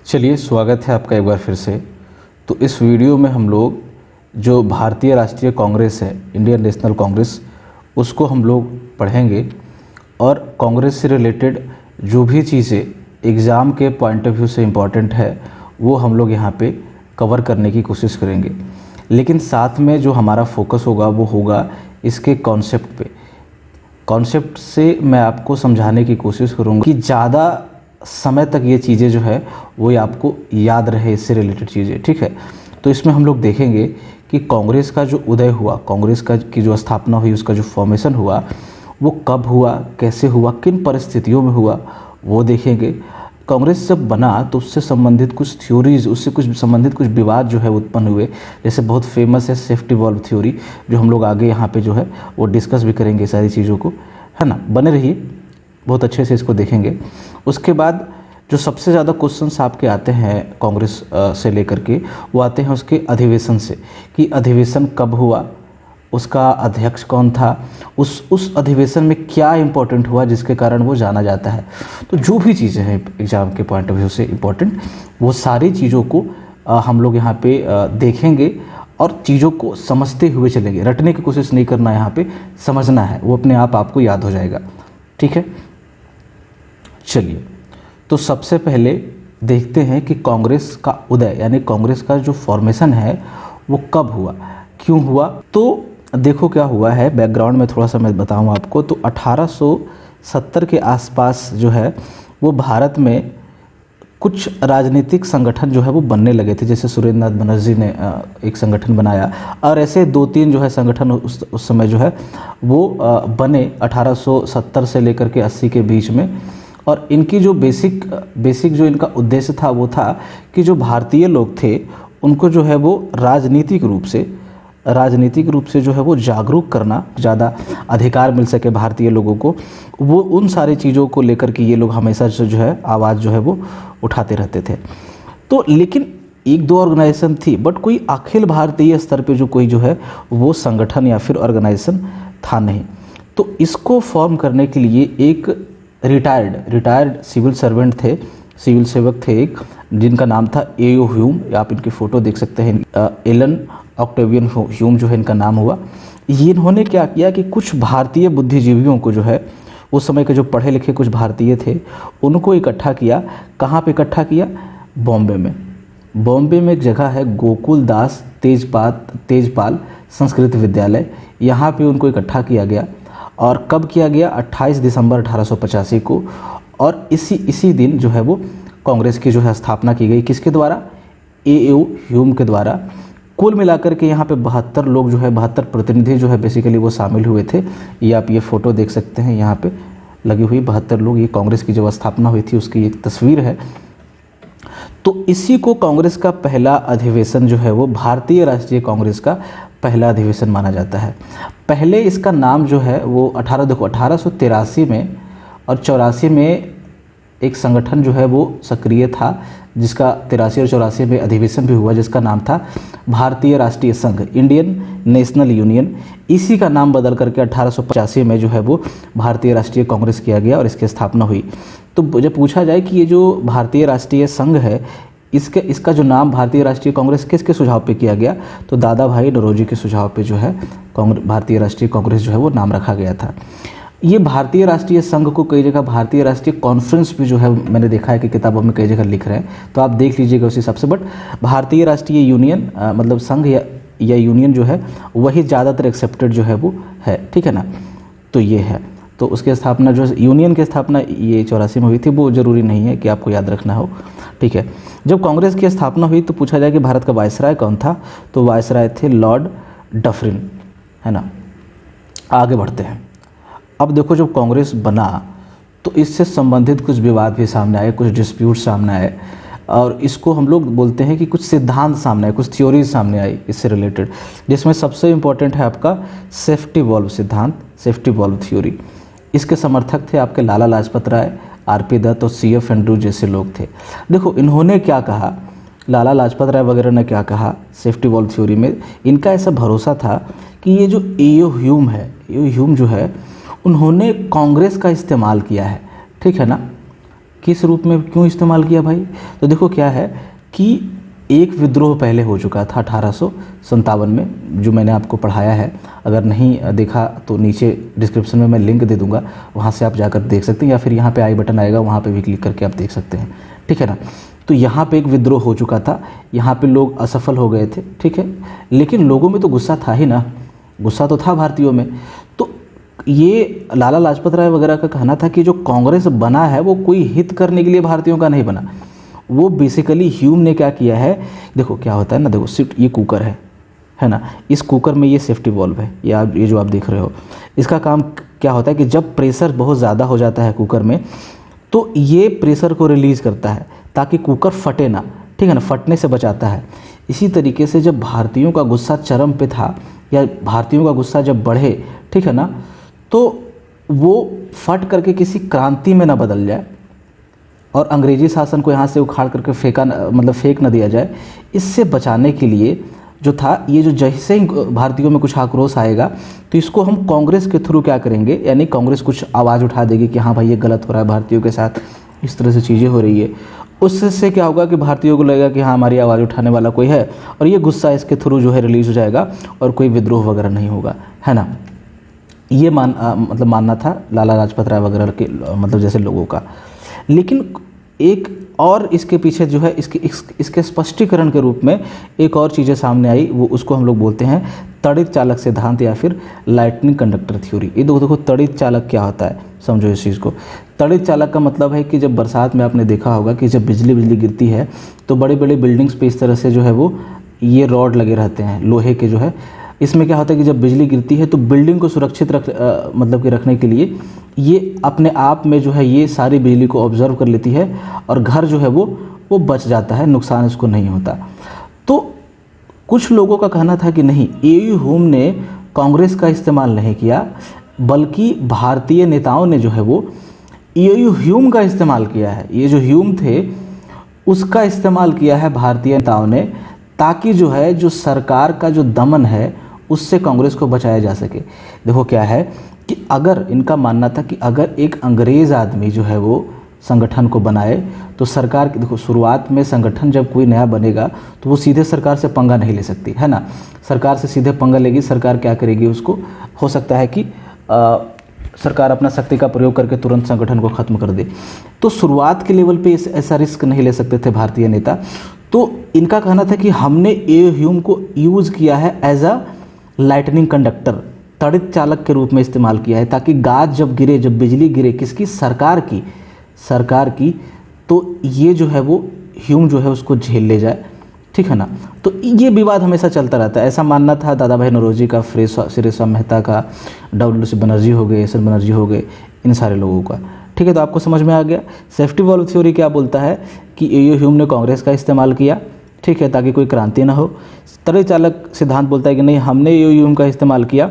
चलिए, स्वागत है आपका एक बार फिर से। तो इस वीडियो में हम लोग जो भारतीय राष्ट्रीय कांग्रेस है, इंडियन नेशनल कांग्रेस, उसको हम लोग पढ़ेंगे और कांग्रेस से रिलेटेड जो भी चीज़ें एग्ज़ाम के पॉइंट ऑफ व्यू से इम्पॉर्टेंट है वो हम लोग यहाँ पे कवर करने की कोशिश करेंगे। लेकिन साथ में जो हमारा फोकस होगा वो होगा इसके कॉन्सेप्ट पे। कॉन्सेप्ट से मैं आपको समझाने की कोशिश करूँगा कि ज़्यादा समय तक ये चीज़ें जो है वो आपको याद रहे, इससे रिलेटेड चीज़ें, ठीक है। तो इसमें हम लोग देखेंगे कि कांग्रेस का जो उदय हुआ, कांग्रेस का की जो स्थापना हुई, उसका जो फॉर्मेशन हुआ वो कब हुआ, कैसे हुआ, किन परिस्थितियों में हुआ, वो देखेंगे। कांग्रेस जब बना तो उससे संबंधित कुछ थ्योरीज, उससे कुछ संबंधित कुछ विवाद जो है उत्पन्न हुए। जैसे बहुत फेमस है सेफ्टी वॉल्व थ्योरी, जो हम लोग आगे यहाँ पे जो है वो डिस्कस भी करेंगे सारी चीज़ों को, है ना। बने रहिए, बहुत अच्छे से इसको देखेंगे। उसके बाद जो सबसे ज़्यादा क्वेश्चंस आपके आते हैं कांग्रेस से लेकर के, वो आते हैं उसके अधिवेशन से, कि अधिवेशन कब हुआ, उसका अध्यक्ष कौन था, उस अधिवेशन में क्या इम्पोर्टेंट हुआ जिसके कारण वो जाना जाता है। तो जो भी चीज़ें हैं एग्ज़ाम के पॉइंट ऑफ व्यू से इम्पोर्टेंट, वो सारी चीज़ों को हम लोग यहाँ पे देखेंगे और चीज़ों को समझते हुए चलेंगे। रटने की कोशिश नहीं करना, यहाँ पे समझना है, वो अपने आप आपको याद हो जाएगा, ठीक है। चलिए, तो सबसे पहले देखते हैं कि कांग्रेस का उदय यानी कांग्रेस का जो फॉर्मेशन है वो कब हुआ, क्यों हुआ। तो देखो क्या हुआ है, बैकग्राउंड में थोड़ा सा मैं बताऊं आपको। तो 1870 के आसपास जो है वो भारत में कुछ राजनीतिक संगठन जो है वो बनने लगे थे। जैसे सुरेंद्र नाथ बनर्जी ने एक संगठन बनाया, और ऐसे दो तीन जो है संगठन उस समय जो है वो बने 1870 से लेकर के 80 के बीच में। और इनकी जो बेसिक जो इनका उद्देश्य था वो था कि जो भारतीय लोग थे उनको जो है वो राजनीतिक रूप से जो है वो जागरूक करना, ज़्यादा अधिकार मिल सके भारतीय लोगों को, वो उन सारी चीज़ों को लेकर के ये लोग हमेशा से जो है आवाज़ जो है वो उठाते रहते थे। तो लेकिन एक दो ऑर्गेनाइजेशन थी, बट कोई अखिल भारतीय स्तर पे जो कोई जो है वो संगठन या फिर ऑर्गेनाइजेशन था नहीं। तो इसको फॉर्म करने के लिए एक रिटायर्ड सिविल सर्वेंट थे, सिविल सेवक थे एक, जिनका नाम था ए.ओ. ह्यूम। आप इनकी फ़ोटो देख सकते हैं, एलन ऑक्टेवियन ह्यूम जो है इनका नाम हुआ। ये इन्होंने क्या किया कि कुछ भारतीय बुद्धिजीवियों को जो है, उस समय के जो पढ़े लिखे कुछ भारतीय थे उनको इकट्ठा किया। कहाँ पे इकट्ठा किया? बॉम्बे में। बॉम्बे में एक जगह है गोकुल दास तेजपाल संस्कृत विद्यालय, यहाँ पे उनको इकट्ठा किया गया। और कब किया गया? 28 दिसंबर 1885 को। और इसी दिन जो है वो कांग्रेस की जो है स्थापना की गई। किसके द्वारा? ए.ओ. ह्यूम के द्वारा। कुल मिलाकर के यहाँ पे 72 लोग जो है, 72 प्रतिनिधि जो है बेसिकली वो शामिल हुए थे। ये आप ये फ़ोटो देख सकते हैं यहाँ पे लगी हुई 72 लोग। ये कांग्रेस की जब स्थापना हुई थी उसकी एक तस्वीर है। तो इसी को कांग्रेस का पहला अधिवेशन जो है वो भारतीय राष्ट्रीय कांग्रेस का पहला अधिवेशन माना जाता है। पहले इसका नाम जो है वो 1883 में और 84 में एक संगठन जो है वो सक्रिय था, जिसका 83 और 84 में अधिवेशन भी हुआ, जिसका नाम था भारतीय राष्ट्रीय संघ, इंडियन नेशनल यूनियन। इसी का नाम बदल करके 1885 में जो है वो भारतीय राष्ट्रीय कांग्रेस किया गया और इसकी स्थापना हुई। तो जब पूछा जाए कि ये जो भारतीय राष्ट्रीय संघ है, इसका जो नाम भारतीय राष्ट्रीय कांग्रेस किसके सुझाव पे किया गया, तो दादा भाई नौरोजी के सुझाव पे जो है भारतीय राष्ट्रीय कांग्रेस जो है वो नाम रखा गया था। ये भारतीय राष्ट्रीय संघ को कई जगह भारतीय राष्ट्रीय कॉन्फ्रेंस भी जो है मैंने देखा है कि किताबों में कई जगह लिख रहे हैं, तो आप देख लीजिएगा उस हिसाब से। बट भारतीय राष्ट्रीय यूनियन मतलब संघ या यूनियन जो है वही ज़्यादातर एक्सेप्टेड जो है वो है, ठीक है ना। तो ये है, तो उसकी स्थापना जो यूनियन की स्थापना ये 84 में हुई थी, वो ज़रूरी नहीं है कि आपको याद रखना हो, ठीक है। जब कांग्रेस की स्थापना हुई तो पूछा जाए कि भारत का वायसराय कौन था, तो वायसराय थे लॉर्ड डफरिन, है ना। आगे बढ़ते हैं। अब देखो, जब कांग्रेस बना तो इससे संबंधित कुछ विवाद भी सामने आए, कुछ डिस्प्यूट सामने आए, और इसको हम लोग बोलते हैं कि कुछ सिद्धांत सामने आए, कुछ थ्योरीज सामने आई इससे रिलेटेड, जिसमें सबसे इम्पोर्टेंट है आपका सेफ्टी वॉल्व सिद्धांत, सेफ्टी वॉल्व थ्योरी। इसके समर्थक थे आपके लाला लाजपत राय, आर.पी. दत्त और C.F. एंड्रू जैसे लोग थे। देखो इन्होंने क्या कहा, लाला लाजपत राय वगैरह ने क्या कहा सेफ्टी वॉल्व थ्योरी में, इनका ऐसा भरोसा था कि ये जो ए.ओ. ह्यूम है, ए.ओ. ह्यूम जो है उन्होंने कांग्रेस का इस्तेमाल किया है, ठीक है ना। किस रूप में क्यों इस्तेमाल किया भाई? तो देखो क्या है कि एक विद्रोह पहले हो चुका था 1857 में, जो मैंने आपको पढ़ाया है। अगर नहीं देखा तो नीचे डिस्क्रिप्शन में मैं लिंक दे दूंगा, वहाँ से आप जाकर देख सकते हैं, या फिर यहाँ पे आई बटन आएगा, वहाँ पे भी क्लिक करके आप देख सकते हैं, ठीक है ना। तो यहाँ पे एक विद्रोह हो चुका था, यहाँ पे लोग असफल हो गए थे, ठीक है, लेकिन लोगों में तो गुस्सा था ही ना, गुस्सा तो था भारतीयों में। तो ये लाला लाजपत राय वगैरह का कहना था कि जो कांग्रेस बना है वो कोई हित करने के लिए भारतीयों का नहीं बना, वो बेसिकली ह्यूम ने क्या किया है, देखो क्या होता है ना, देखो सिर्फ ये कुकर है ना, इस कुकर में ये सेफ्टी वॉल्व है, ये जो आप देख रहे हो, इसका काम क्या होता है कि जब प्रेशर बहुत ज़्यादा हो जाता है कुकर में, तो ये प्रेशर को रिलीज़ करता है ताकि कुकर फटे ना, ठीक है ना, फटने से बचाता है। इसी तरीके से जब भारतीयों का गुस्सा चरम पे था, या भारतीयों का गुस्सा जब बढ़े, ठीक है ना, तो वो फट करके किसी क्रांति में ना बदल जाए और अंग्रेजी शासन को यहाँ से उखाड़ करके फेंक ना दिया जाए, इससे बचाने के लिए जो था, ये जो जैसे ही भारतीयों में कुछ आक्रोश आएगा तो इसको हम कांग्रेस के थ्रू क्या करेंगे, यानी कांग्रेस कुछ आवाज़ उठा देगी कि हाँ भाई ये गलत हो रहा है, भारतीयों के साथ इस तरह से चीज़ें हो रही है। उससे क्या होगा कि भारतीयों को लगेगा कि हाँ हमारी आवाज़ उठाने वाला कोई है, और ये गुस्सा इसके थ्रू जो है रिलीज़ हो जाएगा और कोई विद्रोह वगैरह नहीं होगा, है ना। ये मानना था लाला लाजपत राय वगैरह के जैसे लोगों का। लेकिन एक और इसके पीछे जो है इसके स्पष्टीकरण के रूप में एक और चीज़ें सामने आई, वो उसको हम लोग बोलते हैं तड़ित चालक सिद्धांत या फिर लाइटनिंग कंडक्टर थ्योरी। ये देखो तड़ित चालक क्या होता है, समझो इस चीज़ को। तड़ित चालक का मतलब है कि जब बरसात में आपने देखा होगा कि जब बिजली गिरती है तो बड़े बड़े बिल्डिंग्स पे इस तरह से जो है वो ये रॉड लगे रहते हैं लोहे के जो है। इसमें क्या होता है कि जब बिजली गिरती है तो बिल्डिंग को सुरक्षित रखने के लिए ये अपने आप में जो है ये सारी बिजली को ऑब्जर्व कर लेती है और घर जो है वो बच जाता है, नुकसान इसको नहीं होता। तो कुछ लोगों का कहना था कि नहीं, ए.यू. ह्यूम ने कांग्रेस का इस्तेमाल नहीं किया, बल्कि भारतीय नेताओं ने जो है वो ए.यू. ह्यूम का इस्तेमाल किया है। ये जो ह्यूम थे उसका इस्तेमाल किया है भारतीय नेताओं ने, ताकि जो है जो सरकार का जो दमन है उससे कांग्रेस को बचाया जा सके। देखो क्या है कि अगर इनका मानना था कि अगर एक अंग्रेज़ आदमी जो है वो संगठन को बनाए तो सरकार, देखो शुरुआत में संगठन जब कोई नया बनेगा तो वो सीधे सरकार से पंगा नहीं ले सकती, है ना। सरकार से सीधे पंगा लेगी, सरकार क्या करेगी, उसको हो सकता है कि सरकार अपना शक्ति का प्रयोग करके तुरंत संगठन को ख़त्म कर दे। तो शुरुआत के लेवल पे ऐसा रिस्क नहीं ले सकते थे भारतीय नेता। तो इनका कहना था कि हमने ए ह्यूम को यूज़ किया है एज अ लाइटनिंग कंडक्टर, तड़ित चालक के रूप में इस्तेमाल किया है, ताकि गाज जब गिरे, जब बिजली गिरे किसकी, सरकार की, तो ये जो है वो ह्यूम जो है उसको झेल ले जाए, ठीक है ना। तो ये विवाद हमेशा चलता रहता है। ऐसा मानना था दादा भाई नौरोजी का, श्रीराम मेहता का, डब्ल्यू.सी. बनर्जी हो गए, एस.एन. बनर्जी हो गए, इन सारे लोगों का, ठीक है। तो आपको समझ में आ गया। सेफ्टी वॉल्व थ्योरी क्या बोलता है कि ए.यू. ह्यूम ने कांग्रेस का इस्तेमाल किया, ठीक है, ताकि कोई क्रांति ना हो। तड़ित चालक सिद्धांत बोलता है कि नहीं, हमने ए.यू. ह्यूम का इस्तेमाल किया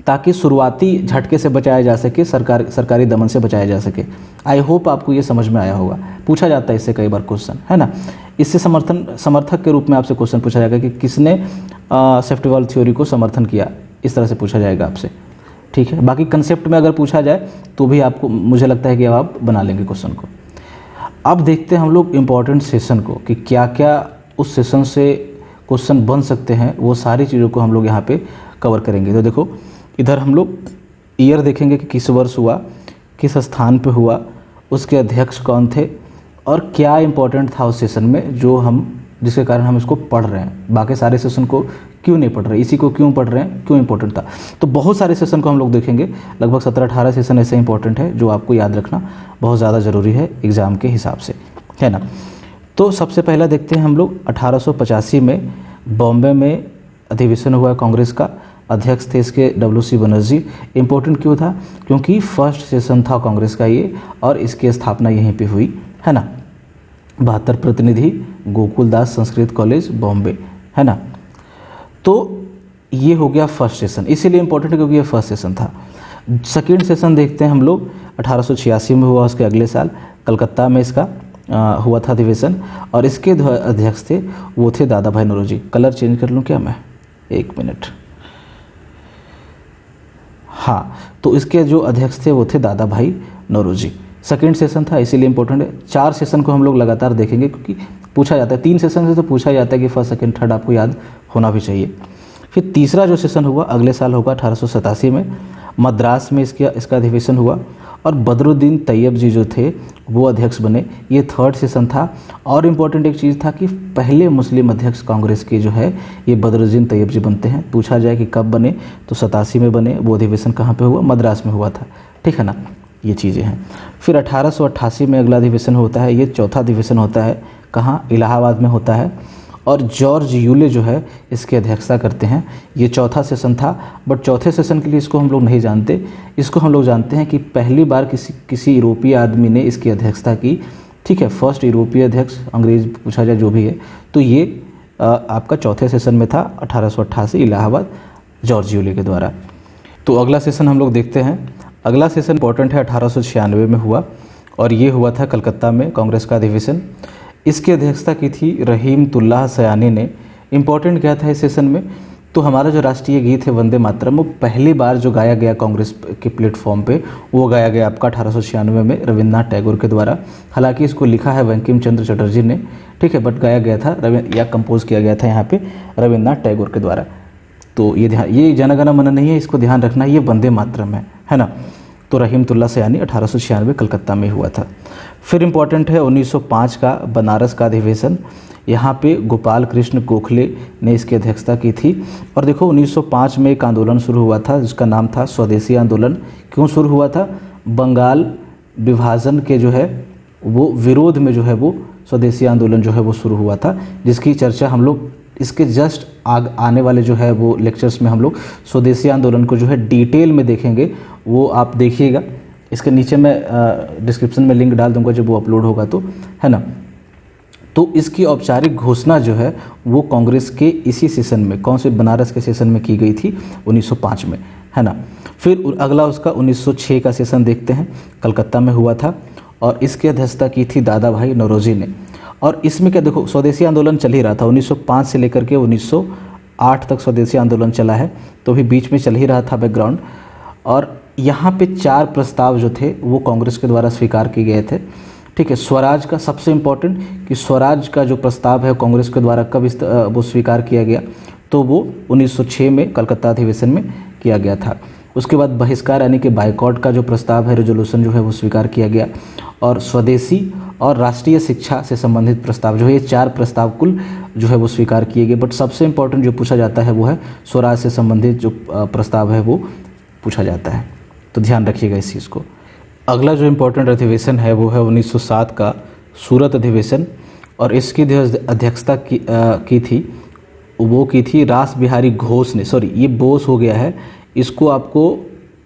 ताकि शुरुआती झटके से बचाया जा सके, सरकारी दमन से बचाया जा सके। आई होप आपको ये समझ में आया होगा। पूछा जाता है इससे कई बार क्वेश्चन, है ना। इससे समर्थक के रूप में आपसे क्वेश्चन पूछा जाएगा कि किसने सेफ्टी वॉल्व थ्योरी को समर्थन किया, इस तरह से पूछा जाएगा आपसे, ठीक है। बाकी कंसेप्ट में अगर पूछा जाए तो भी आपको, मुझे लगता है कि अब आप बना लेंगे क्वेश्चन को। अब देखते हैं हम लोग इम्पॉर्टेंट सेशन को कि क्या क्या उस सेशन से क्वेश्चन बन सकते हैं, वो सारी चीज़ों को हम लोग यहाँ पे कवर करेंगे। तो देखो इधर हम लोग ईयर देखेंगे कि किस वर्ष हुआ, किस स्थान पे हुआ, उसके अध्यक्ष कौन थे और क्या इंपॉर्टेंट था उस सेशन में जिसके कारण हम इसको पढ़ रहे हैं। बाकी सारे सेशन को क्यों नहीं पढ़ रहे, इसी को क्यों पढ़ रहे हैं, क्यों इंपॉर्टेंट था। तो बहुत सारे सेशन को हम लोग देखेंगे, लगभग 17-18 सेशन ऐसे इंपॉर्टेंट है जो आपको याद रखना बहुत ज़्यादा ज़रूरी है एग्ज़ाम के हिसाब से, है ना। तो सबसे पहला देखते हैं हम लोग 1885 में बॉम्बे में अधिवेशन हुआ कांग्रेस का, अध्यक्ष थे इसके डब्ल्यू.सी. बनर्जी। इम्पोर्टेंट क्यों था, क्योंकि फर्स्ट सेशन था कांग्रेस का ये, और इसकी स्थापना यहीं पे हुई, है ना। 72 प्रतिनिधि, गोकुल दास संस्कृत कॉलेज बॉम्बे, है ना। तो ये हो गया फर्स्ट सेशन, इसीलिए इम्पोर्टेंट क्योंकि ये फर्स्ट सेशन था। सेकेंड सेशन देखते हैं हम लोग 1886 में हुआ, उसके अगले साल कलकत्ता में इसका हुआ था अधिवेशन, और इसके अध्यक्ष थे वो थे दादा भाई नौरोजी। कलर चेंज कर लूँ क्या मैं, एक मिनट। हाँ, तो इसके जो अध्यक्ष थे वो थे दादा भाई नौरोजी। सेकेंड सेशन था, इसीलिए इंपॉर्टेंट है। 4 सेशन को हम लोग लगातार देखेंगे क्योंकि पूछा जाता है, 3 सेशन से तो पूछा जाता है कि फर्स्ट सेकंड थर्ड आपको याद होना भी चाहिए। फिर तीसरा जो सेशन हुआ अगले साल होगा 1887 में, मद्रास में इसका अधिवेशन हुआ और बदरुद्दीन तैयब जी जो थे वो अध्यक्ष बने। ये थर्ड सेशन था। और इम्पोर्टेंट एक चीज़ था कि पहले मुस्लिम अध्यक्ष कांग्रेस के जो है ये बदरुद्दीन तैयब जी बनते हैं। पूछा जाए कि कब बने तो 87 में बने। वो अधिवेशन कहाँ पे हुआ? मद्रास में हुआ था, ठीक है ना, ये चीज़ें हैं। फिर 1888 में अगला अधिवेशन होता है, ये चौथा अधिवेशन होता है, कहाँ? इलाहाबाद में होता है और जॉर्ज यूले जो है इसकी अध्यक्षता करते हैं। ये चौथा सेशन था, बट चौथे सेशन के लिए इसको हम लोग नहीं जानते। इसको हम लोग जानते हैं कि पहली बार किसी यूरोपीय आदमी ने इसकी अध्यक्षता की, ठीक है, फर्स्ट यूरोपीय अध्यक्ष, अंग्रेज पूछा जाए जो भी है, तो ये आपका चौथे सेशन में था 1888 इलाहाबाद जॉर्ज यूले के द्वारा। तो अगला सेशन हम लोग देखते हैं। अगला सेशन इंपॉर्टेंट है, 1896 में हुआ और ये हुआ था कलकत्ता में कांग्रेस का अधिवेशन। इसकी अध्यक्षता की थी रहीमतुल्लाह सयानी ने। इम्पॉर्टेंट क्या था इस सेशन में? तो हमारा जो राष्ट्रीय गीत है वंदे मातरम, वो पहली बार जो गाया गया कांग्रेस के प्लेटफॉर्म पे, वो गाया गया आपका 1896 में रविन्द्रनाथ टैगोर के द्वारा। हालांकि इसको लिखा है बंकिम चंद्र चटर्जी ने, ठीक है, बट गाया गया था या कंपोज किया गया था यहाँ पे रविन्द्रनाथ टैगोर के द्वारा। तो ये जनगण मन नहीं है, इसको ध्यान रखना, ये वंदे मातरम है ना। तो रहीमतुल्लाह सयानी 1896 कलकत्ता में हुआ था। फिर इम्पॉर्टेंट है 1905 का बनारस का अधिवेशन। यहाँ पे गोपाल कृष्ण गोखले ने इसकी अध्यक्षता की थी। और देखो 1905 में एक आंदोलन शुरू हुआ था जिसका नाम था स्वदेशी आंदोलन। क्यों शुरू हुआ था? बंगाल विभाजन के जो है वो विरोध में जो है वो स्वदेशी आंदोलन जो है वो शुरू हुआ था, जिसकी चर्चा हम लोग इसके जस्ट आने वाले जो है वो लेक्चर्स में हम लोग स्वदेशी आंदोलन को जो है डिटेल में देखेंगे। वो आप देखिएगा, इसके नीचे मैं डिस्क्रिप्शन में लिंक डाल दूंगा जब वो अपलोड होगा तो, है ना। तो इसकी औपचारिक घोषणा जो है वो कांग्रेस के इसी सेशन में, कौन से? बनारस के सेशन में की गई थी 1905 में, है ना। फिर अगला उसका 1906 का सेशन देखते हैं, कलकत्ता में हुआ था और इसकी अध्यक्षता की थी दादा भाई नौरोजी ने। और इसमें क्या, देखो स्वदेशी आंदोलन चल ही रहा था 1905 से लेकर के 1908 तक स्वदेशी आंदोलन चला है, तो भी बीच में चल ही रहा था बैकग्राउंड। और यहाँ पे 4 प्रस्ताव जो थे वो कांग्रेस के द्वारा स्वीकार किए गए थे, ठीक है। स्वराज का सबसे इम्पोर्टेंट कि स्वराज का जो प्रस्ताव है कांग्रेस के द्वारा कब वो स्वीकार किया गया, तो वो 1906 में कलकत्ता अधिवेशन में किया गया था। उसके बाद बहिष्कार यानी कि बाइकॉट का जो प्रस्ताव है, रेजोल्यूशन जो है वो स्वीकार किया गया। और स्वदेशी और राष्ट्रीय शिक्षा से संबंधित प्रस्ताव जो है, ये 4 प्रस्ताव कुल जो है वो स्वीकार किए गए। बट सबसे इम्पोर्टेंट जो पूछा जाता है वो है स्वराज से संबंधित जो प्रस्ताव है वो पूछा जाता है, तो ध्यान रखिएगा इस चीज़ को। अगला जो इम्पोर्टेंट अधिवेशन है वो है 1907 का सूरत अधिवेशन और इसकी अध्यक्षता की थी रास बिहारी घोष ने। सॉरी, ये बोस हो गया है, इसको आपको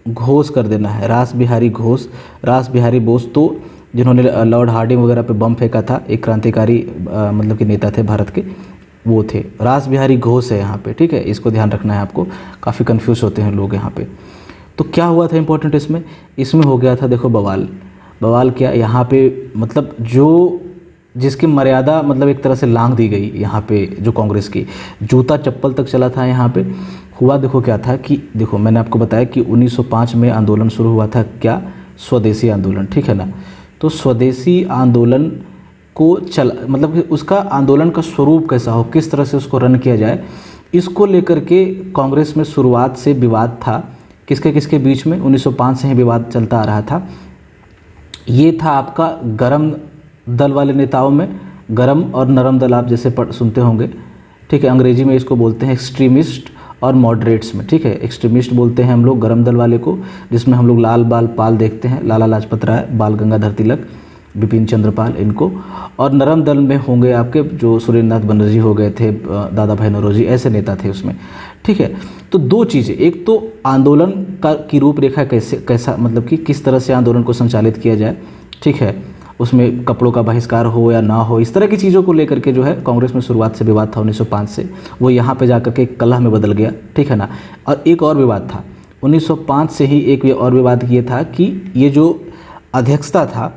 घोष कर देना है, रास बिहारी घोष, रास बिहारी बोस। तो जिन्होंने लॉर्ड हार्डिंग वगैरह पे बम फेंका था, एक क्रांतिकारी मतलब कि नेता थे भारत के, वो थे रास बिहारी घोष है यहाँ पे, ठीक है। इसको ध्यान रखना है आपको, काफ़ी कंफ्यूज होते हैं लोग यहाँ पे। तो क्या हुआ था इंपॉर्टेंट इसमें हो गया था, देखो बवाल क्या यहाँ पे, मतलब जो जिसकी मर्यादा मतलब एक तरह से लांघ दी गई यहाँ पे, जो कांग्रेस की जूता चप्पल तक चला था यहाँ पे। हुआ देखो क्या था कि देखो मैंने आपको बताया कि 1905 में आंदोलन शुरू हुआ था, क्या? स्वदेशी आंदोलन, ठीक है ना। तो स्वदेशी आंदोलन को मतलब कि उसका आंदोलन का स्वरूप कैसा हो, किस तरह से उसको रन किया जाए, इसको लेकर के कांग्रेस में शुरुआत से विवाद था। किसके बीच में? 1905 से ही विवाद चलता आ रहा था। ये था आपका गरम दल वाले नेताओं में, गरम और नरम दल आप जैसे सुनते होंगे, ठीक है। अंग्रेजी में इसको बोलते हैं एक्सट्रीमिस्ट और मॉडरेट्स में, ठीक है। एक्सट्रीमिस्ट बोलते हैं हम लोग गरम दल वाले को, जिसमें हम लोग लाल बाल पाल देखते हैं, लाला लाजपत राय, बाल गंगाधर तिलक, बिपिन चंद्र पाल, इनको। और नरम दल में होंगे आपके जो सुरेंद्र नाथ बनर्जी हो गए थे, दादा भाई नौरोजी, ऐसे नेता थे उसमें, ठीक है। तो 2 चीज़ें, एक तो आंदोलन की रूपरेखा कैसा मतलब कि किस तरह से आंदोलन को संचालित किया जाए, ठीक है, उसमें कपड़ों का बहिष्कार हो या ना हो, इस तरह की चीज़ों को लेकर के जो है कांग्रेस में शुरुआत से विवाद था 1905 से। वो यहाँ पे जाकर के कलह में बदल गया, ठीक है ना। और एक और विवाद था 1905 से ही, एक और विवाद ये था कि ये जो अध्यक्षता था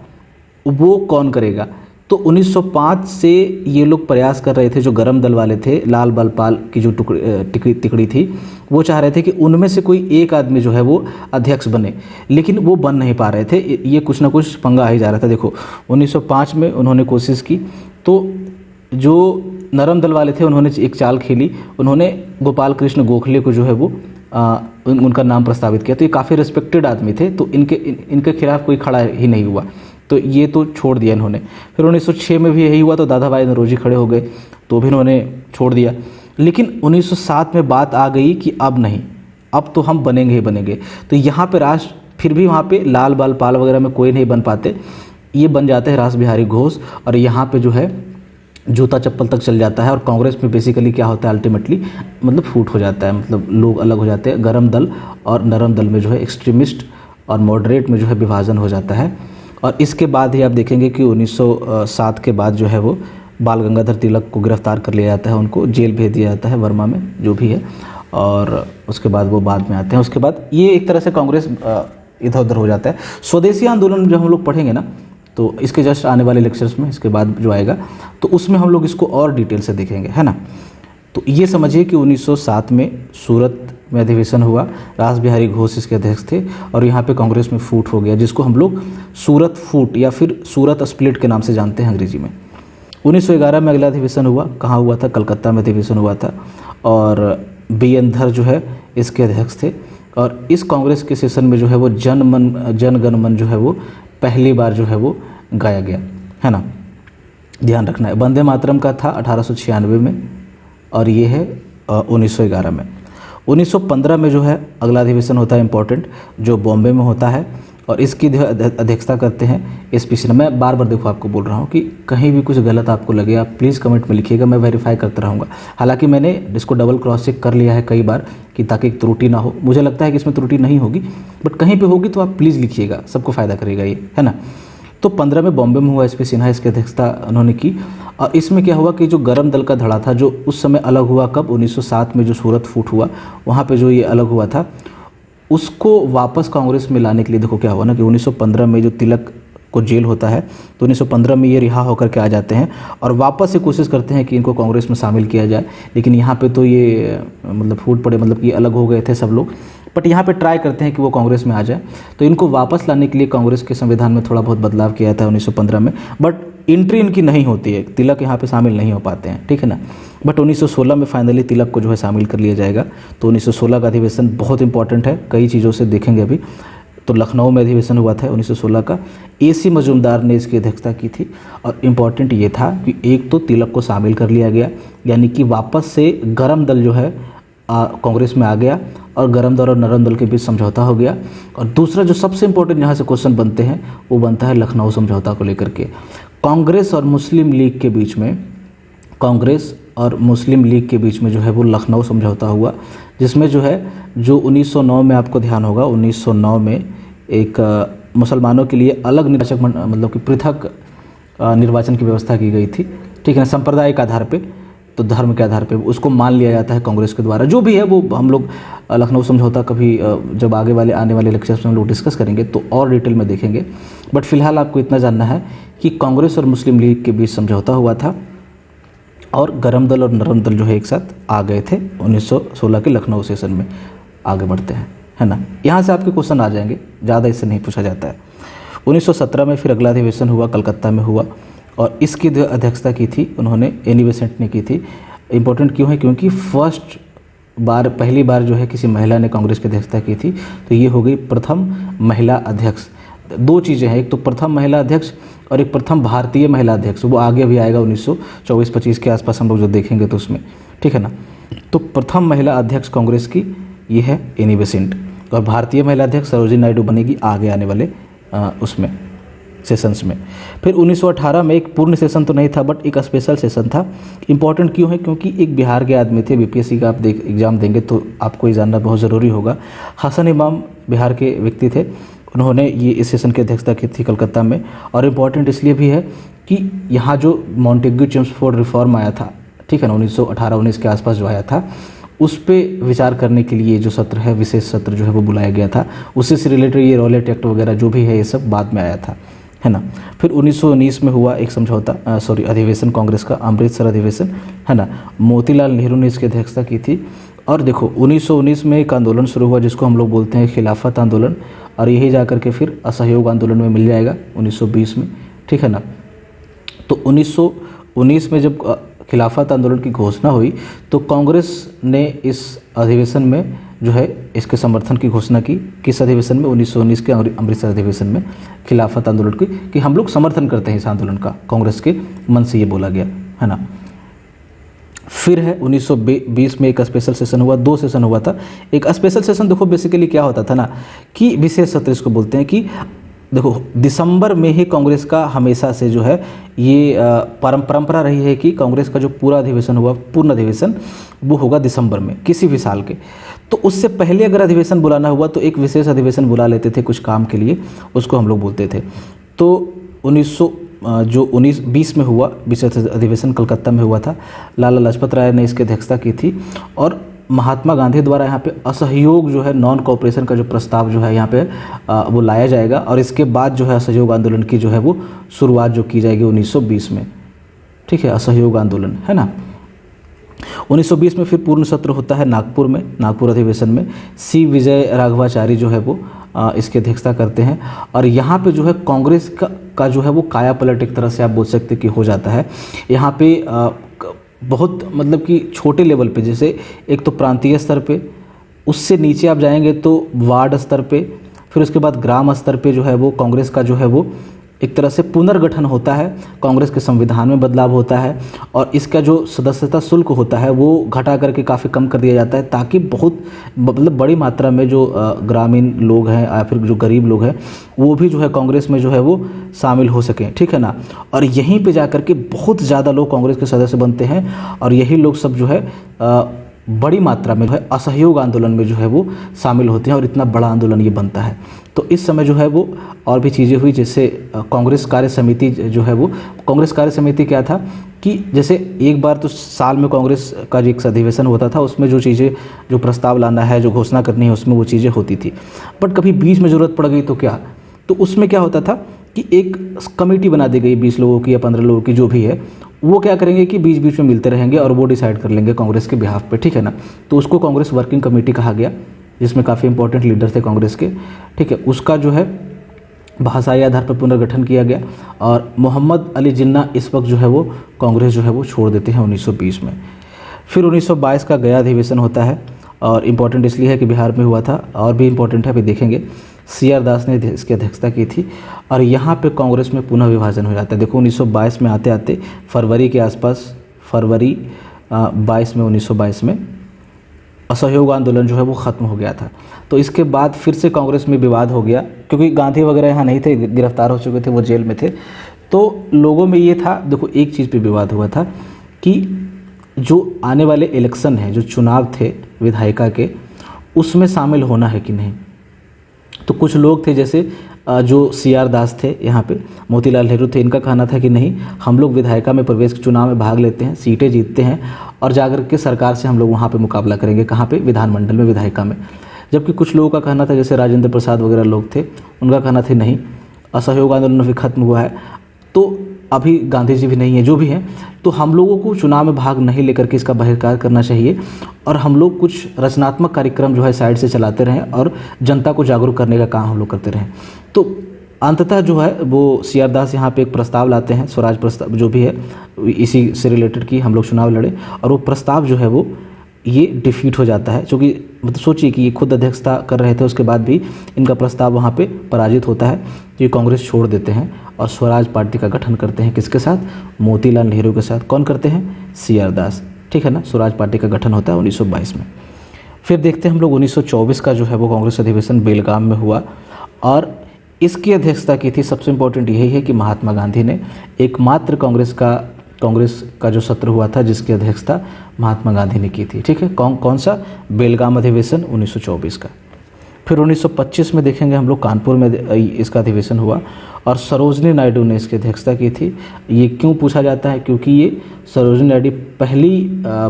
वो कौन करेगा, तो 1905 से ये लोग प्रयास कर रहे थे, जो गरम दल वाले थे, लाल बल पाल की जो तिकड़ी थी, वो चाह रहे थे कि उनमें से कोई एक आदमी जो है वो अध्यक्ष बने, लेकिन वो बन नहीं पा रहे थे। ये कुछ ना कुछ पंगा आ ही जा रहा था। देखो 1905 में उन्होंने कोशिश की, तो जो नरम दल वाले थे उन्होंने एक चाल खेली, उन्होंने गोपाल कृष्ण गोखले को जो है वो उनका नाम प्रस्तावित किया। तो ये काफ़ी रिस्पेक्टेड आदमी थे, तो इनके खिलाफ कोई खड़ा ही नहीं हुआ, तो ये तो छोड़ दिया इन्होंने। फिर 1906 में भी यही हुआ, तो दादा भाई नौरोजी खड़े हो गए, तो भी इन्होंने छोड़ दिया। लेकिन 1907 में बात आ गई कि अब नहीं, अब तो हम बनेंगे ही बनेंगे। तो यहाँ पे राष्ट्र, फिर भी वहाँ पे लाल बाल पाल वगैरह में कोई नहीं बन पाते, ये बन जाते हैं रास बिहारी घोष, और यहाँ पे जो है जूता चप्पल तक चल जाता है। और कांग्रेस में बेसिकली क्या होता है, अल्टीमेटली मतलब फूट हो जाता है, मतलब लोग अलग हो जाते हैं। गरम दल और नरम दल में जो है एक्सट्रीमिस्ट और मॉडरेट में जो है विभाजन हो जाता है। और इसके बाद ही आप देखेंगे कि 1907 के बाद जो है वो बाल गंगाधर तिलक को गिरफ्तार कर लिया जाता है, उनको जेल भेज दिया जाता है, वर्मा में जो भी है, और उसके बाद वो बाद में आते हैं। उसके बाद ये एक तरह से कांग्रेस इधर उधर हो जाता है। स्वदेशी आंदोलन जब हम लोग पढ़ेंगे ना, तो इसके जस्ट आने वाले लेक्चर्स में, इसके बाद जो आएगा, तो उसमें हम लोग इसको और डिटेल से देखेंगे, है ना। तो ये समझिए कि 1907 में सूरत में अधिवेशन हुआ, रास बिहारी घोष इसके अध्यक्ष थे, और यहाँ पे कांग्रेस में फूट हो गया, जिसको हम लोग सूरत फूट या फिर सूरत स्प्लिट के नाम से जानते हैं अंग्रेजी में। 1911 में अगला अधिवेशन हुआ, कहाँ हुआ था, कलकत्ता में अधिवेशन हुआ था, और बी एन धर जो है इसके अध्यक्ष थे। और इस कांग्रेस के सेशन में जो है वो जन गण मन जो है वो पहली बार जो है वो गाया गया, है ना, ध्यान रखना है। वंदे मातरम का था 1896 में, और ये है 1911 में। 1915 में जो है अगला अधिवेशन होता है इम्पोर्टेंट, जो बॉम्बे में होता है, और इसकी अध्यक्षता करते हैं एसपी सिन्हा। मैं बार बार देखो आपको बोल रहा हूँ कि कहीं भी कुछ गलत आपको लगे, आप प्लीज़ कमेंट में लिखिएगा, मैं वेरीफाई करता रहूँगा। हालांकि मैंने इसको डबल क्रॉस चेक कर लिया है कई बार, कि ताकि त्रुटि ना हो। मुझे लगता है कि इसमें त्रुटि नहीं होगी, बट कहीं पे होगी तो आप प्लीज़ लिखिएगा, सबको फ़ायदा करेगा ये, है ना। तो 15 में बॉम्बे में हुआ, एसपी सिन्हा इसकी अध्यक्षता उन्होंने की। और इसमें क्या हुआ कि जो गरम दल का धड़ा था, जो उस समय अलग हुआ, कब, 1907 में जो सूरत फूट हुआ, वहाँ पे जो ये अलग हुआ था, उसको वापस कांग्रेस में लाने के लिए देखो क्या हुआ ना, कि 1915 में जो तिलक को जेल होता है, तो 1915 में ये रिहा होकर के आ जाते हैं, और वापस से कोशिश करते हैं कि इनको कांग्रेस में शामिल किया जाए। लेकिन यहाँ पे तो ये मतलब फूट पड़े, मतलब कि अलग हो गए थे सब लोग, बट यहाँ पे ट्राई करते हैं कि वो कांग्रेस में आ जाए। तो इनको वापस लाने के लिए कांग्रेस के संविधान में थोड़ा बहुत बदलाव किया था 1915 में, बट एंट्री इनकी नहीं होती है, तिलक यहाँ पे शामिल नहीं हो पाते हैं, ठीक है ना। बट 1916 में फाइनली तिलक को जो है शामिल कर लिया जाएगा। तो 1916 का अधिवेशन बहुत इंपॉर्टेंट है, कई चीज़ों से देखेंगे अभी। तो लखनऊ में अधिवेशन हुआ था 1916 का, AC मजूमदार ने इसकी अध्यक्षता की थी। और इम्पॉर्टेंट ये था कि एक तो तिलक को शामिल कर लिया गया, यानी कि वापस से गरम दल जो है कांग्रेस में आ गया, और गरम दल और नरम दल के बीच समझौता हो गया। और दूसरा जो सबसे इंपॉर्टेंट यहाँ से क्वेश्चन बनते हैं, वो बनता है लखनऊ समझौता को लेकर के। कांग्रेस और मुस्लिम लीग के बीच में, कांग्रेस और मुस्लिम लीग के बीच में जो है वो लखनऊ समझौता हुआ, जिसमें जो है, जो 1909 में आपको ध्यान होगा, 1909 में एक मुसलमानों के लिए अलग निर्वाचक मतलब कि पृथक निर्वाचन की व्यवस्था की गई थी, ठीक है ना, सांप्रदायिक आधार पे, तो धर्म के आधार पे उसको मान लिया जाता है कांग्रेस के द्वारा। जो भी है वो हम लोग लखनऊ समझौता कभी जब आगे वाले आने वाले लेक्चर्स में हम लोग डिस्कस करेंगे तो और डिटेल में देखेंगे। बट फिलहाल आपको इतना जानना है कि कांग्रेस और मुस्लिम लीग के बीच समझौता हुआ था, और गरम दल और नरम दल जो है एक साथ आ गए थे 1916 के लखनऊ सेशन में। आगे बढ़ते हैं, है ना, यहाँ से आपके क्वेश्चन आ जाएंगे, ज़्यादा इससे नहीं पूछा जाता है। 1917 में फिर अगला अधिवेशन हुआ, कलकत्ता में हुआ, और इसकी अध्यक्षता की थी उन्होंने, एनी बेसेंट ने की थी। इम्पोर्टेंट क्यों है, क्योंकि पहली बार जो है किसी महिला ने कांग्रेस की अध्यक्षता की थी, तो ये हो गई प्रथम महिला अध्यक्ष। दो चीज़ें हैं, एक तो प्रथम महिला अध्यक्ष और एक प्रथम भारतीय महिला अध्यक्ष, वो आगे भी आएगा 1924-25 के आसपास हम लोग जो देखेंगे तो उसमें, ठीक है ना। तो प्रथम महिला अध्यक्ष कांग्रेस की ये है एनी बेसेंट, और भारतीय महिला अध्यक्ष सरोजिनी नायडू बनेगी आगे आने वाले उसमें सेशंस में। फिर 1918 में एक पूर्ण सेशन तो नहीं था, बट एक स्पेशल सेशन था। इंपॉर्टेंट क्यों है, क्योंकि एक बिहार के आदमी थे, बीपीएससी का आप एग्जाम देंगे तो आपको ये जानना बहुत ज़रूरी होगा। हसन इमाम बिहार के व्यक्ति थे, उन्होंने ये इस सेशन की अध्यक्षता की थी कलकत्ता में। और इम्पॉर्टेंट इसलिए भी है कि यहाँ जो मॉन्टेग्यू चेम्सफोर्ड रिफॉर्म आया था, ठीक है ना, 1918-19 के आसपास जो आया था, उस पर विचार करने के लिए जो सत्र है, विशेष सत्र जो है वो बुलाया गया था। उससे से रिलेटेड ये रॉलेट एक्ट वगैरह जो भी है, ये सब बाद में आया था, है ना। फिर 1919 में हुआ एक समझौता अधिवेशन कांग्रेस का, अमृतसर अधिवेशन, है ना। मोतीलाल नेहरू ने इसकी अध्यक्षता की थी। और देखो 1919 में एक आंदोलन शुरू हुआ जिसको हम लोग बोलते हैं खिलाफत आंदोलन, और यही जाकर के फिर असहयोग आंदोलन में मिल जाएगा 1920 में, ठीक है ना। तो 1919 में जब खिलाफत आंदोलन की घोषणा हुई तो कांग्रेस ने इस अधिवेशन में जो है इसके समर्थन की घोषणा की। किस अधिवेशन में? 1919 के अमृतसर अधिवेशन में खिलाफत आंदोलन की, कि हम लोग समर्थन करते हैं इस आंदोलन का, कांग्रेस के मन से ये बोला गया, है ना। फिर है 1920 में एक स्पेशल सेशन हुआ, 2 सेशन हुआ था। एक स्पेशल सेशन देखो बेसिकली क्या होता था ना, कि विशेष सत्र इसको बोलते हैं, कि देखो दिसंबर में ही कांग्रेस का हमेशा से जो है ये परंपरा रही है कि कांग्रेस का जो पूरा अधिवेशन हुआ, पूर्ण अधिवेशन, वो होगा दिसंबर में किसी भी साल के। तो उससे पहले अगर अधिवेशन बुलाना हुआ तो एक विशेष अधिवेशन बुला लेते थे कुछ काम के लिए, उसको हम लोग बोलते थे। तो 1920 में हुआ विशेष अधिवेशन कलकत्ता में हुआ था। लाला लाजपत राय ने इसकी अध्यक्षता की थी, और महात्मा गांधी द्वारा यहाँ पे असहयोग जो है, नॉन कोऑपरेशन का जो प्रस्ताव जो है यहाँ पे वो लाया जाएगा, और इसके बाद जो है असहयोग आंदोलन की जो है वो शुरुआत जो की जाएगी 1920 में, ठीक है, असहयोग आंदोलन, है ना। 1920 में फिर पूर्ण सत्र होता है नागपुर में, नागपुर अधिवेशन में सी विजय राघवाचारी जो है वो इसकी अध्यक्षता करते हैं। और यहाँ पे जो है कांग्रेस का जो है वो काया पलट एक तरह से आप बोल सकते हैं कि हो जाता है। यहाँ पे बहुत मतलब कि छोटे लेवल पे, जैसे एक तो प्रांतीय स्तर पे, उससे नीचे आप जाएंगे तो वार्ड स्तर पे, फिर उसके बाद ग्राम स्तर पे जो है वो कांग्रेस का जो है वो एक तरह से पुनर्गठन होता है, कांग्रेस के संविधान में बदलाव होता है, और इसका जो सदस्यता शुल्क होता है वो घटा करके काफ़ी कम कर दिया जाता है, ताकि बहुत मतलब बड़ी मात्रा में जो ग्रामीण लोग हैं या फिर जो गरीब लोग हैं वो भी जो है कांग्रेस में जो है वो शामिल हो सकें, ठीक है ना। और यहीं पे जाकर के बहुत ज़्यादा लोग कांग्रेस के सदस्य बनते हैं, और यही लोग सब जो है बड़ी मात्रा में जो है असहयोग आंदोलन में जो है वो शामिल होते हैं, और इतना बड़ा आंदोलन ये बनता है। तो इस समय जो है वो और भी चीज़ें हुई, जैसे कांग्रेस कार्य समिति जो है वो, कांग्रेस कार्य समिति क्या था कि जैसे एक बार तो साल में कांग्रेस का जो एक अधिवेशन होता था, उसमें जो चीज़ें, जो प्रस्ताव लाना है, जो घोषणा करनी है, उसमें वो चीज़ें होती थी। बट कभी बीच में ज़रूरत पड़ गई तो क्या, तो उसमें क्या होता था कि एक कमेटी बना दी गई 20 लोगों की या 15 लोगों की, जो भी है वो क्या करेंगे कि बीच बीच में मिलते रहेंगे और वो डिसाइड कर लेंगे कांग्रेस के बिहाफ पे, ठीक है ना। तो उसको कांग्रेस वर्किंग कमेटी कहा गया, जिसमें काफ़ी इंपॉर्टेंट लीडर थे कांग्रेस के, ठीक है। उसका जो है भाषाई आधार पर पुनर्गठन किया गया, और मोहम्मद अली जिन्ना इस वक्त जो है वो कांग्रेस जो है वो छोड़ देते हैं 1920 में। फिर 1922 का गया अधिवेशन होता है, और इम्पॉर्टेंट इसलिए है कि बिहार में हुआ था, और भी इम्पॉर्टेंट है, अभी देखेंगे। CR दास ने इसकी अध्यक्षता की थी, और यहाँ पे कांग्रेस में पुनः विभाजन हो जाता है। देखो 1922 में आते आते फरवरी के आसपास, फरवरी 22 में 1922 में असहयोग आंदोलन जो है वो ख़त्म हो गया था। तो इसके बाद फिर से कांग्रेस में विवाद हो गया, क्योंकि गांधी वगैरह यहाँ नहीं थे, गिरफ्तार हो चुके थे, वो जेल में थे। तो लोगों में ये था, देखो एक चीज़ पे विवाद हुआ था कि जो आने वाले इलेक्शन हैं, जो चुनाव थे विधायिका के, उसमें शामिल होना है कि नहीं। तो कुछ लोग थे, जैसे जो CR दास थे, यहाँ पे मोतीलाल नेहरू थे, इनका कहना था कि नहीं, हम लोग विधायिका में प्रवेश चुनाव में भाग लेते हैं, सीटें जीतते हैं, और जाकर के सरकार से हम लोग वहाँ पे मुकाबला करेंगे, कहाँ पे, विधानमंडल में, विधायिका में। जबकि कुछ लोगों का कहना था, जैसे राजेंद्र प्रसाद वगैरह लोग थे, उनका कहना था नहीं, असहयोग आंदोलन भी खत्म हुआ है, तो अभी गांधी जी भी नहीं है, जो भी हैं, तो हम लोगों को चुनाव में भाग नहीं लेकर के इसका बहिष्कार करना चाहिए, और हम लोग कुछ रचनात्मक कार्यक्रम जो है साइड से चलाते रहें, और जनता को जागरूक करने का काम हम लोग करते रहें। तो अंततः जो है वो CR दास यहाँ पे एक प्रस्ताव लाते हैं, स्वराज प्रस्ताव जो भी है, इसी से रिलेटेड कि हम लोग चुनाव लड़ें, और वो प्रस्ताव जो है वो ये डिफीट हो जाता है, क्योंकि मतलब सोचिए कि ये खुद अध्यक्षता कर रहे थे, उसके बाद भी इनका प्रस्ताव वहाँ पे पराजित होता है, तो ये कांग्रेस छोड़ देते हैं और स्वराज पार्टी का गठन करते हैं। किसके साथ? मोतीलाल नेहरू के साथ। कौन करते हैं? CR दास, ठीक है ना। स्वराज पार्टी का गठन होता है 1922 में। फिर देखते हैं हम लोग 1924 का जो है वो कांग्रेस अधिवेशन बेलगाम में हुआ, और इसकी अध्यक्षता की थी, सबसे इम्पोर्टेंट यही है कि महात्मा गांधी ने, एकमात्र कांग्रेस का जो सत्र हुआ था जिसकी अध्यक्षता महात्मा गांधी ने की थी, ठीक है। कौन सा? बेलगाम अधिवेशन 1924 का। फिर 1925 में देखेंगे हम लोग, कानपुर में इसका अधिवेशन हुआ, और सरोजनी नायडू ने इसकी अध्यक्षता की थी। ये क्यों पूछा जाता है? क्योंकि ये सरोजनी नायडू पहली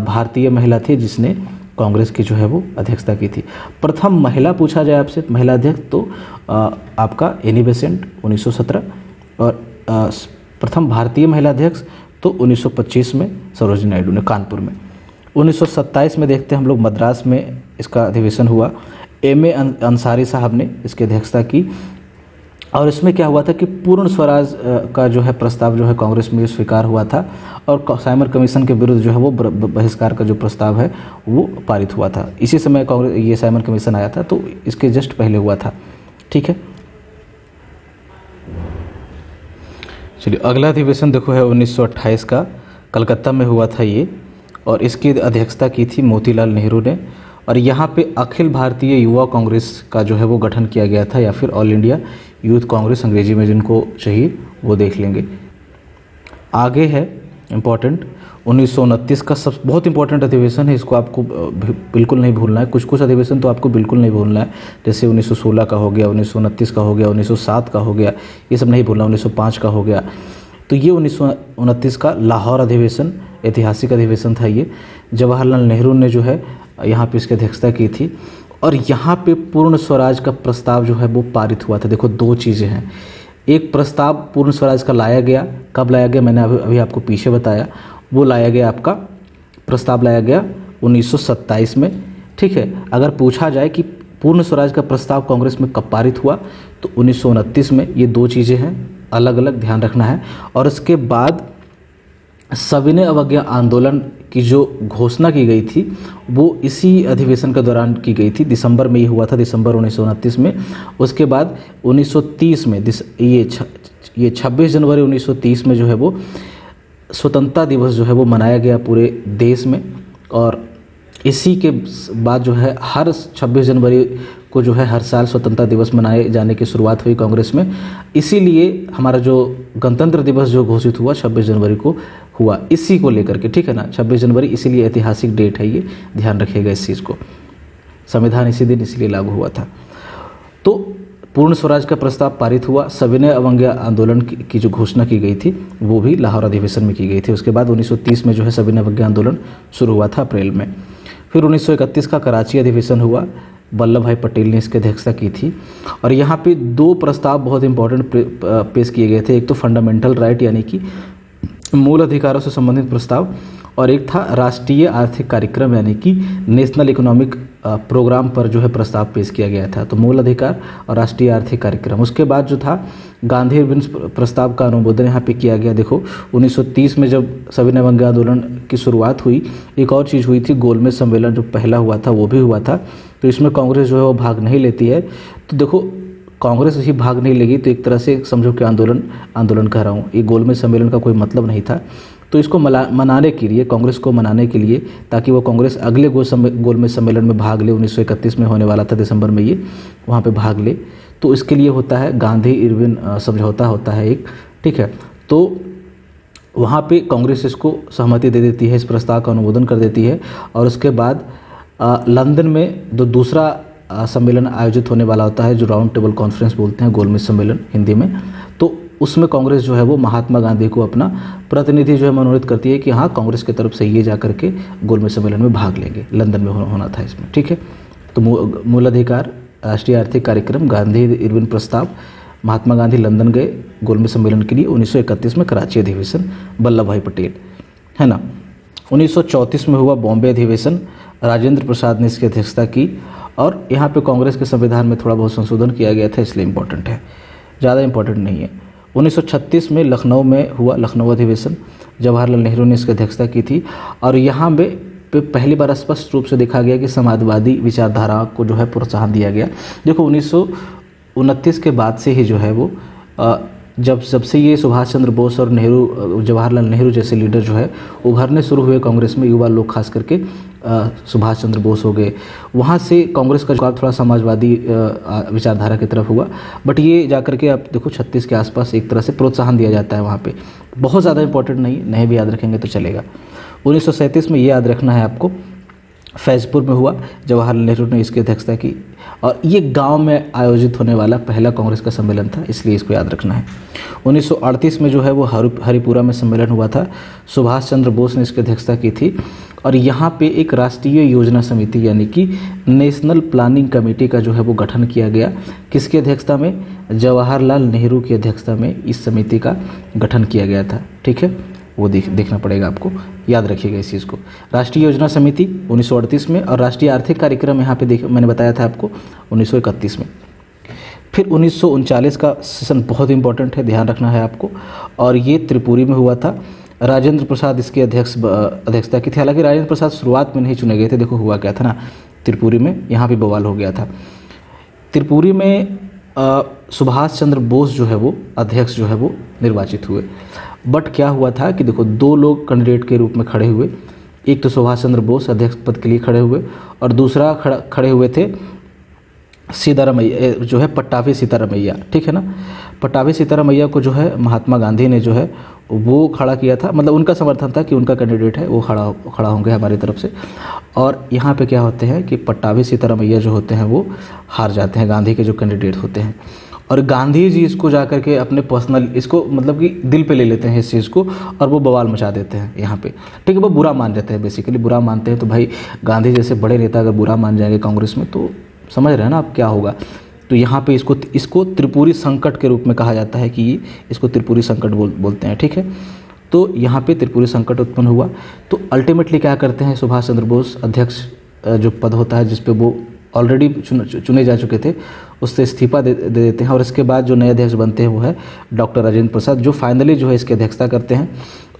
भारतीय महिला थी जिसने कांग्रेस की जो है वो अध्यक्षता की थी। प्रथम महिला पूछा जाए आपसे, महिला अध्यक्ष, तो आपका एनी बेसेंट 1917, और प्रथम भारतीय महिला अध्यक्ष तो 1925 में सरोजिनी नायडू ने कानपुर में। 1927 में देखते हैं हम लोग मद्रास में इसका अधिवेशन हुआ, एम ए अंसारी साहब ने इसकी अध्यक्षता की। और इसमें क्या हुआ था कि पूर्ण स्वराज का जो है प्रस्ताव जो है कांग्रेस में स्वीकार हुआ था और साइमन कमीशन के विरुद्ध जो है वो बहिष्कार का जो प्रस्ताव है वो पारित हुआ था। इसी समय कांग्रेस ये साइमन कमीशन आया था, तो इसके जस्ट पहले हुआ था। ठीक है, चलिए अगला अधिवेशन देखो है 1928 का, कलकत्ता में हुआ था ये, और इसकी अध्यक्षता की थी मोतीलाल नेहरू ने। और यहाँ पे अखिल भारतीय युवा कांग्रेस का जो है वो गठन किया गया था, या फिर ऑल इंडिया यूथ कांग्रेस अंग्रेजी में जिनको चाहिए वो देख लेंगे। आगे है इम्पॉर्टेंट 1929 का सब बहुत इंपॉर्टेंट अधिवेशन है, इसको आपको बिल्कुल नहीं भूलना है। कुछ कुछ अधिवेशन तो आपको बिल्कुल नहीं भूलना है, जैसे 1916 का हो गया, 1929 का हो गया, 1907 का हो गया, ये सब नहीं भूलना, 1905 का हो गया। तो ये 1929 का लाहौर अधिवेशन ऐतिहासिक अधिवेशन था ये। जवाहरलाल नेहरू ने जो है यहाँ पे इसकी अध्यक्षता की थी और यहाँ पे पूर्ण स्वराज का प्रस्ताव जो है वो पारित हुआ था। देखो दो चीज़ें हैं, एक प्रस्ताव पूर्ण स्वराज का लाया गया, कब लाया गया मैंने अभी आपको पीछे बताया, वो लाया गया आपका प्रस्ताव लाया गया 1927 में। ठीक है, अगर पूछा जाए कि पूर्ण स्वराज का प्रस्ताव कांग्रेस में कब पारित हुआ तो 1929 में। ये दो चीज़ें हैं, अलग अलग ध्यान रखना है। और उसके बाद सविनय अवज्ञा आंदोलन की जो घोषणा की गई थी वो इसी अधिवेशन के दौरान की गई थी, दिसंबर में ये हुआ था, दिसंबर 1929 में। उसके बाद 1930 में ये 26 जनवरी 1930 में जो है वो स्वतंत्रता दिवस जो है वो मनाया गया पूरे देश में। और इसी के बाद जो है हर 26 जनवरी को जो है हर साल स्वतंत्रता दिवस मनाए जाने की शुरुआत हुई कांग्रेस में। इसीलिए हमारा जो गणतंत्र दिवस जो घोषित हुआ 26 जनवरी को हुआ, इसी को लेकर के, ठीक है ना, 26 जनवरी इसीलिए ऐतिहासिक डेट है ये, ध्यान रखिएगा इस चीज़ को। संविधान इसी दिन इसलिए लागू हुआ था। तो पूर्ण स्वराज का प्रस्ताव पारित हुआ, सविनय अवज्ञा आंदोलन की जो घोषणा की गई थी वो भी लाहौर अधिवेशन में की गई थी। उसके बाद 1930 में जो है सविनय अवज्ञा आंदोलन शुरू हुआ था अप्रैल में। फिर 1931 का कराची अधिवेशन हुआ, वल्लभ भाई पटेल ने इसकी अध्यक्षता की थी। और यहाँ पे दो प्रस्ताव बहुत इंपॉर्टेंट पेश किए गए थे, एक तो फंडामेंटल राइट यानी कि मूल अधिकारों से संबंधित प्रस्ताव, और एक था राष्ट्रीय आर्थिक कार्यक्रम यानी कि नेशनल इकोनॉमिक प्रोग्राम पर जो है प्रस्ताव पेश किया गया था। तो मूल अधिकार और राष्ट्रीय आर्थिक कार्यक्रम। उसके बाद जो था गांधी इरविन प्रस्ताव का अनुमोदन यहाँ पे किया गया। देखो 1930 में जब सविनय अवज्ञा आंदोलन की शुरुआत हुई, एक और चीज़ हुई थी, गोलमेज सम्मेलन जो पहला हुआ था वो भी हुआ था। तो इसमें कांग्रेस जो है वो भाग नहीं लेती है। तो देखो कांग्रेस ही भाग नहीं लेगी तो एक तरह से समझो कि आंदोलन कह रहा हूँ, ये गोलमेज सम्मेलन का कोई मतलब नहीं था। तो इसको मनाने के लिए, कांग्रेस को मनाने के लिए, ताकि वो कांग्रेस अगले गोलमेज सम्मेलन में भाग ले, 1931 में होने वाला था दिसंबर में, ये वहाँ पे भाग ले, तो इसके लिए होता है गांधी इरविन समझौता होता है एक, ठीक है। तो वहाँ पे कांग्रेस इसको सहमति दे देती है, इस प्रस्ताव का अनुमोदन कर देती है। और उसके बाद लंदन में जो दूसरा सम्मेलन आयोजित होने वाला होता है, जो राउंड टेबल कॉन्फ्रेंस बोलते हैं, गोलमेज सम्मेलन हिंदी में, तो उसमें कांग्रेस जो है वो महात्मा गांधी को अपना प्रतिनिधि जो है मनोनीत करती है कि हाँ कांग्रेस की तरफ से ये जा करके गोलमेज सम्मेलन में भाग लेंगे। लंदन में होना था इसमें, ठीक है। तो मूल अधिकार, राष्ट्रीय आर्थिक कार्यक्रम, गांधी इरविन प्रस्ताव, महात्मा गांधी लंदन गए गोलमेज सम्मेलन के लिए। 1931 में कराची अधिवेशन, वल्लभ भाई पटेल, है ना। 1934 में हुआ बॉम्बे अधिवेशन, राजेंद्र प्रसाद ने इसकी अध्यक्षता की। और यहाँ पे कांग्रेस के संविधान में थोड़ा बहुत संशोधन किया गया था, इसलिए इम्पोर्टेंट है, ज़्यादा इम्पोर्टेंट नहीं है। 1936 में लखनऊ में हुआ लखनऊ अधिवेशन, जवाहरलाल नेहरू ने इसकी अध्यक्षता की थी। और यहाँ पे पहली बार स्पष्ट रूप से देखा गया कि समाजवादी विचारधारा को जो है प्रोत्साहन दिया गया। देखो 1929 के बाद से ही जो है वो जब से ये सुभाष चंद्र बोस और जवाहरलाल नेहरू जैसे लीडर जो है उभरने शुरू हुए कांग्रेस में, युवा लोग खास करके, सुभाष चंद्र बोस हो गए, वहाँ से कांग्रेस का झुकाव थोड़ा समाजवादी विचारधारा की तरफ हुआ। बट ये जाकर के आप देखो 36 के आसपास एक तरह से प्रोत्साहन दिया जाता है वहाँ पे, बहुत ज़्यादा इंपॉर्टेंट नहीं भी याद रखेंगे तो चलेगा। 1937 में ये याद रखना है आपको, फैजपुर में हुआ, जवाहरलाल नेहरू ने इसकी अध्यक्षता की। और ये गांव में आयोजित होने वाला पहला कांग्रेस का सम्मेलन था, इसलिए इसको याद रखना है। 1938 में जो है वो हरिपुरा में सम्मेलन हुआ था, सुभाष चंद्र बोस ने इसकी अध्यक्षता की थी। और यहाँ पे एक राष्ट्रीय योजना समिति यानी कि नेशनल प्लानिंग कमेटी का जो है वो गठन किया गया। किसकी अध्यक्षता में? जवाहरलाल नेहरू की अध्यक्षता में इस समिति का गठन किया गया था। ठीक है, वो देखना पड़ेगा आपको, याद रखिएगा इस चीज़ को। राष्ट्रीय योजना समिति 1938 में और राष्ट्रीय आर्थिक कार्यक्रम यहाँ पे मैंने बताया था आपको 1931 में। फिर 1939 का सेशन बहुत इंपॉर्टेंट है, ध्यान रखना है आपको, और ये त्रिपुरी में हुआ था। राजेंद्र प्रसाद इसके अध्यक्षता की थी। हालांकि राजेंद्र प्रसाद शुरुआत में नहीं चुने गए थे। देखो हुआ क्या था ना, त्रिपुरी में यहाँ पे बवाल हो गया था। त्रिपुरी में सुभाष चंद्र बोस जो है वो अध्यक्ष जो है वो निर्वाचित हुए। बट क्या हुआ था कि देखो 2 लोग कैंडिडेट के रूप में खड़े हुए। एक तो सुभाष चंद्र बोस अध्यक्ष पद के लिए खड़े हुए और दूसरा खड़े हुए थे सीतारामैया जो है, पट्टाभी सीतारामैया। ठीक है ना, पट्टाभी सीतारामैया को जो है महात्मा गांधी ने जो है वो खड़ा किया था। मतलब उनका समर्थन था कि उनका कैंडिडेट है वो खड़ा होंगे हमारी तरफ से। और यहाँ पे क्या होते हैं कि पट्टाभी सीतारामैया जो होते हैं वो हार जाते हैं, गांधी के जो कैंडिडेट होते हैं। और गांधी जी इसको जा कर के अपने पर्सनल इसको मतलब कि दिल पे ले लेते हैं इस चीज़ को और वो बवाल मचा देते हैं यहाँ पे। ठीक है, वो बुरा मान जाते हैं, बेसिकली बुरा मानते हैं। तो भाई गांधी जैसे बड़े नेता अगर बुरा मान जाएंगे कांग्रेस में तो समझ रहे हैं ना आप क्या होगा। तो यहाँ पे इसको त्रिपुरी संकट के रूप में कहा जाता है कि इसको त्रिपुरी संकट बोलते हैं। ठीक है, तो यहाँ पे त्रिपुरी संकट उत्पन्न हुआ। तो अल्टीमेटली क्या करते हैं, सुभाष चंद्र बोस अध्यक्ष जो पद होता है जिसपे वो ऑलरेडी चुने जा चुके थे उससे इस्तीफा दे देते हैं। और इसके बाद जो नए अध्यक्ष बनते हैं वो है डॉक्टर राजेंद्र प्रसाद, जो फाइनली जो है इसकी अध्यक्षता करते हैं।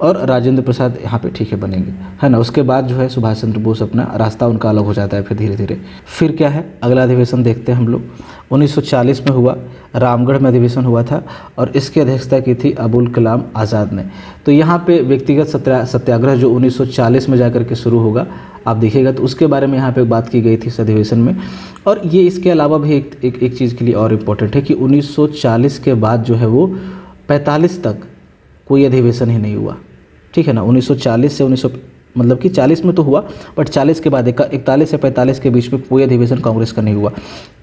और राजेंद्र प्रसाद यहाँ पे ठीक है बनेंगे, है ना। उसके बाद जो है सुभाष चंद्र बोस अपना रास्ता उनका अलग हो जाता है फिर धीरे धीरे। फिर क्या है, अगला अधिवेशन देखते हैं हम लोग। 1940 में हुआ, रामगढ़ में अधिवेशन हुआ था और इसकी अध्यक्षता की थी अबुल कलाम आज़ाद ने। तो यहाँ पे व्यक्तिगत सत्याग्रह जो 1940 में जाकर के शुरू होगा आप देखिएगा, तो उसके बारे में यहाँ पे बात की गई थी इस अधिवेशन में। और ये इसके अलावा भी एक चीज़ के लिए और इम्पोर्टेंट है कि 1940 के बाद जो है वो 45 तक कोई अधिवेशन ही नहीं हुआ। ठीक है ना, 1940 से 1900 मतलब कि 40 में तो हुआ बट 40 के बाद 41 से 45 के बीच में कोई अधिवेशन कांग्रेस का नहीं हुआ।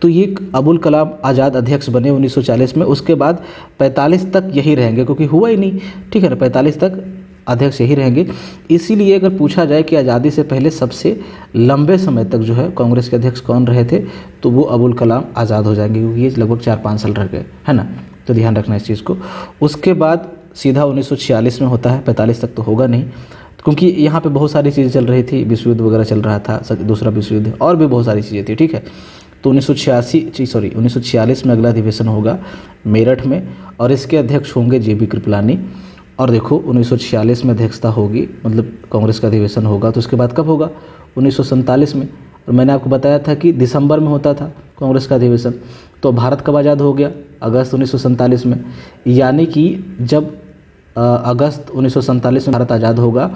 तो ये अबुल कलाम आज़ाद अध्यक्ष बने 1940 में, उसके बाद 45 तक यही रहेंगे क्योंकि हुआ ही नहीं। ठीक है ना, 45 तक अध्यक्ष यही रहेंगे। इसीलिए अगर पूछा जाए कि आज़ादी से पहले सबसे लंबे समय तक जो है कांग्रेस के अध्यक्ष कौन रहे थे तो वो अबुल कलाम आज़ाद हो जाएंगे क्योंकि ये लगभग 4-5 साल रह गए, है ना। तो ध्यान रखना इस चीज़ को। उसके बाद सीधा 1946 में होता है, 45 तक तो होगा नहीं क्योंकि यहाँ पे बहुत सारी चीज़ें चल रही थी, विश्व युद्ध वगैरह चल रहा था, दूसरा विश्व युद्ध और भी बहुत सारी चीज़ें थी। ठीक है, तो 1946 में अगला अधिवेशन होगा मेरठ में और इसके अध्यक्ष होंगे JB कृपलानी। और देखो 1946 में अध्यक्षता होगी, मतलब कांग्रेस का अधिवेशन होगा। तो उसके बाद कब होगा, 1947 में। और मैंने आपको बताया था कि दिसंबर में होता था कांग्रेस का अधिवेशन। तो भारत कब आज़ाद हो गया, अगस्त 1947 में। यानी कि जब अगस्त 1947 में भारत आज़ाद होगा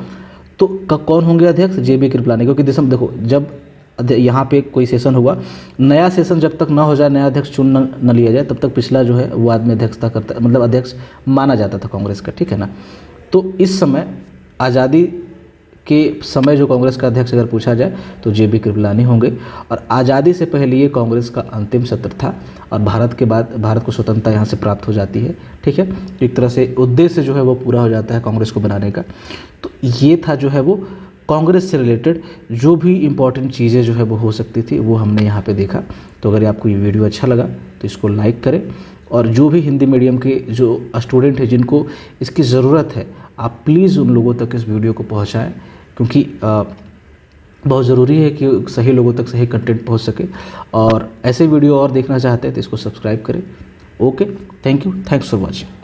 तो कौन होंगे अध्यक्ष, JB कृपलानी। क्योंकि दिसंबर देखो जब यहाँ पे कोई सेशन हुआ, नया सेशन जब तक ना हो जाए, नया अध्यक्ष चुन न लिया जाए तब तक पिछला जो है वो आदमी अध्यक्षता करता, मतलब अध्यक्ष माना जाता था कांग्रेस का। ठीक है ना, तो इस समय आज़ादी के समय जो कांग्रेस का अध्यक्ष अगर पूछा जाए तो JB कृपलानी होंगे। और आज़ादी से पहले ये कांग्रेस का अंतिम सत्र था और भारत के बाद भारत को स्वतंत्रता यहाँ से प्राप्त हो जाती है। ठीक है, एक तरह से उद्देश्य जो है वो पूरा हो जाता है कांग्रेस को बनाने का। तो ये था जो है वो कांग्रेस से रिलेटेड जो भी इम्पोर्टेंट चीज़ें जो है वो हो सकती थी वो हमने यहाँ पे देखा। तो अगर आपको ये वीडियो अच्छा लगा तो इसको लाइक करें और जो भी हिंदी मीडियम के जो स्टूडेंट हैं जिनको इसकी ज़रूरत है आप प्लीज़ उन लोगों तक इस वीडियो को पहुँचाएँ क्योंकि बहुत ज़रूरी है कि सही लोगों तक सही कंटेंट पहुँच सके। और ऐसे वीडियो और देखना चाहते हैं तो इसको सब्सक्राइब करें। Okay, thank you, thanks for watching.